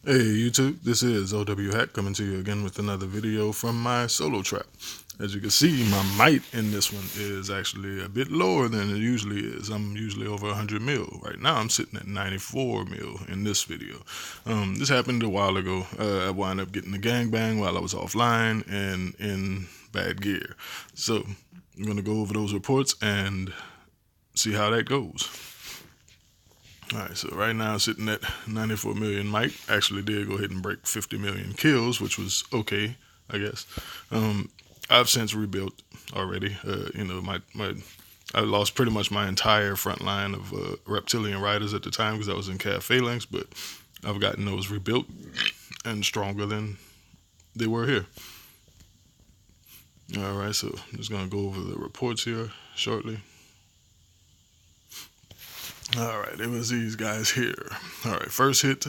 Hey YouTube, this is OW Hack coming to you again with another video from my solo trap. As you can see, my might in this one is actually a bit lower than it usually is. I'm usually over 100 mil. Right now I'm sitting at 94 mil in this video. This happened a while ago. I wound up getting the gangbang while I was offline and in bad gear. So I'm going to go over those reports and see how that goes. Alright, so right now sitting at 94 million might. Actually did go ahead and break 50 million kills, which was okay, I guess. I've since rebuilt already. I lost pretty much my entire front line of reptilian riders at the time because I was in Cav Phalanx, but I've gotten those rebuilt and stronger than they were here. Alright, so I'm just going to go over the reports here shortly. Alright, it was these guys here. Alright, first hit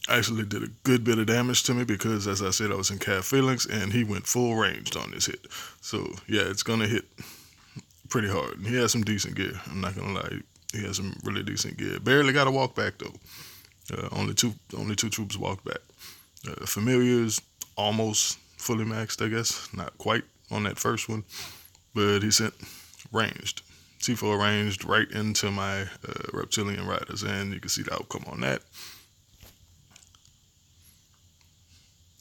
actually did a good bit of damage to me because, as I said, I was in Cav Phalanx and he went full ranged on this hit. So yeah, it's gonna hit pretty hard. He has some decent gear. I'm not gonna lie, he has some really decent gear. Barely got to walk back though. Only two troops walked back. Familiars almost fully maxed, I guess. Not quite on that first one, but he sent ranged. T4 ranged right into my reptilian riders, and you can see the outcome on that.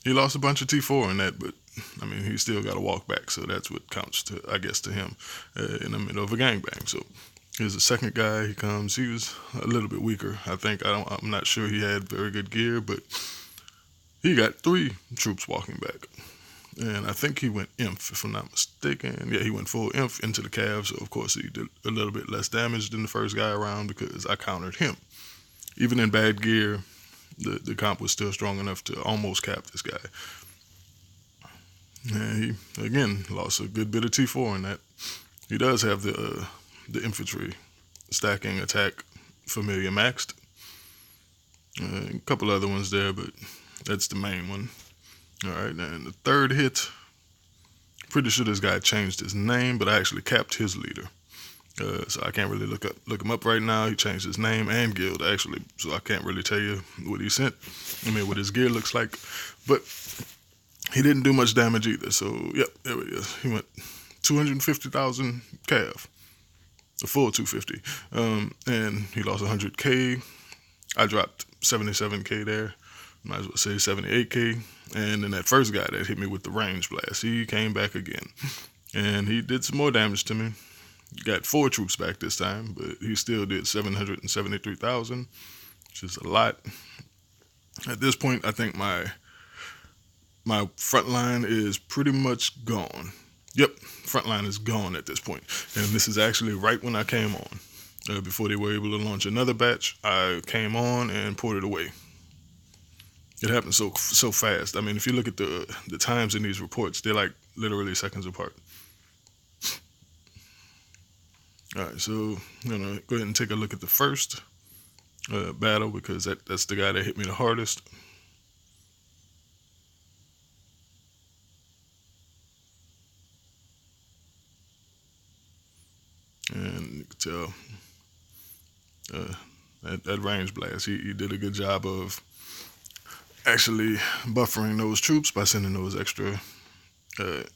He lost a bunch of T4 in that, but I mean, he still got to walk back, so that's what counts to, I guess, to him in the middle of a gangbang. So here's the second guy. He comes. He was a little bit weaker. I'm not sure he had very good gear, but he got 3 troops walking back. And I think he went Inf, if I'm not mistaken. Yeah, he went full Inf into the Cav, so of course he did a little bit less damage than the first guy around because I countered him. Even in bad gear, the comp was still strong enough to almost cap this guy. And he, again, lost a good bit of T4 in that. He does have the infantry stacking attack familiar maxed. A couple other ones there, but that's the main one. Alright, and the third hit, pretty sure this guy changed his name, but I actually capped his leader. So I can't really look him up right now. He changed his name and guild actually, so I can't really tell you what he sent. I mean, what his gear looks like, but he didn't do much damage either. So yep, there he is. He went 250,000 Cav, a full 250, and he lost 100k. I dropped 77k there. Might as well say 78k. And then that first guy that hit me with the range blast, he came back again, and he did some more damage to me. Got 4 troops back this time, but he still did 773,000, which is a lot. At this point, I think my front line is pretty much gone. Yep, front line is gone at this point. And this is actually right when I came on. Before they were able to launch another batch, I came on and poured it away. It happened so fast. I mean, if you look at the times in these reports, they're like literally seconds apart. All right, so I'm gonna go ahead and take a look at the first battle because that's the guy that hit me the hardest. And you can tell that range blast, he did a good job of actually buffering those troops by sending those extra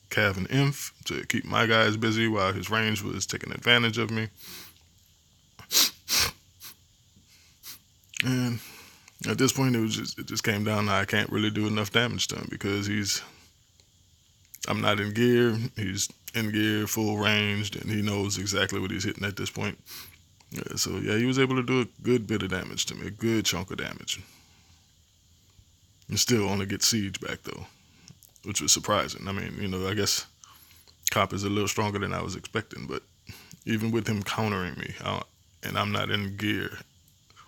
Cav and Inf to keep my guys busy while his range was taking advantage of me. And at this point, it just came down to I can't really do enough damage to him because I'm not in gear. He's in gear, full ranged, and he knows exactly what he's hitting at this point. So yeah, he was able to do a good bit of damage to me, a good chunk of damage. And still only get siege back though, which was surprising. I mean, I guess Cop is a little stronger than I was expecting, but even with him countering me, and I'm not in gear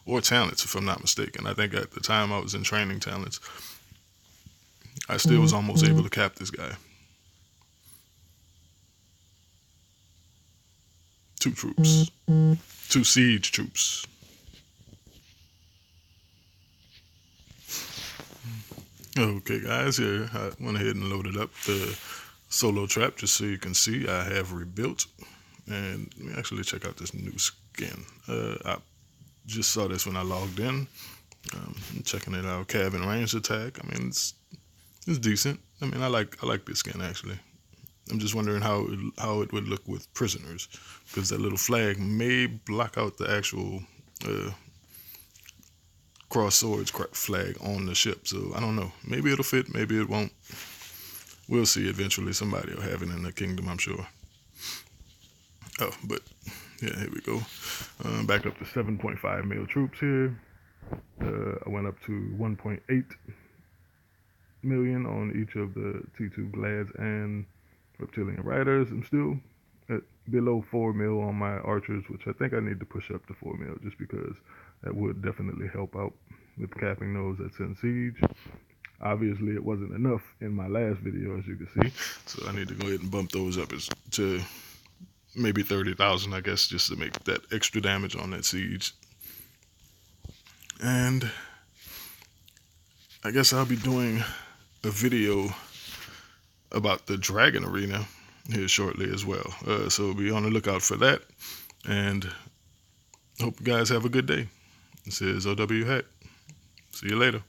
or talents, if I'm not mistaken. I think at the time I was in training talents. I still was almost able to cap this guy. 2 troops. 2 siege troops. Okay, guys, here I went ahead and loaded up the solo trap just so you can see I have rebuilt. And let me actually check out this new skin. I just saw this when I logged in. I'm checking it out. Cav and range attack. I mean, it's decent. I mean, I like this skin actually. I'm just wondering how it would look with prisoners, because that little flag may block out the actual cross swords flag on the ship. So I don't know. Maybe it'll fit. Maybe it won't. We'll see. Eventually, somebody will have it in the kingdom, I'm sure. Oh, but yeah, here we go. Back up to 7.5 mil troops here. I went up to 1.8 million on each of the T2 Glads and Reptilian Riders. I'm still at below 4 mil on my archers, which I think I need to push up to 4 mil just because that would definitely help out with capping those at Sin Siege. Obviously, it wasn't enough in my last video, as you can see, so I need to go ahead and bump those up to maybe 30,000, I guess, just to make that extra damage on that siege. And I guess I'll be doing a video about the Dragon Arena here shortly as well. So be on the lookout for that. And hope you guys have a good day. This is OW Hat. See you later.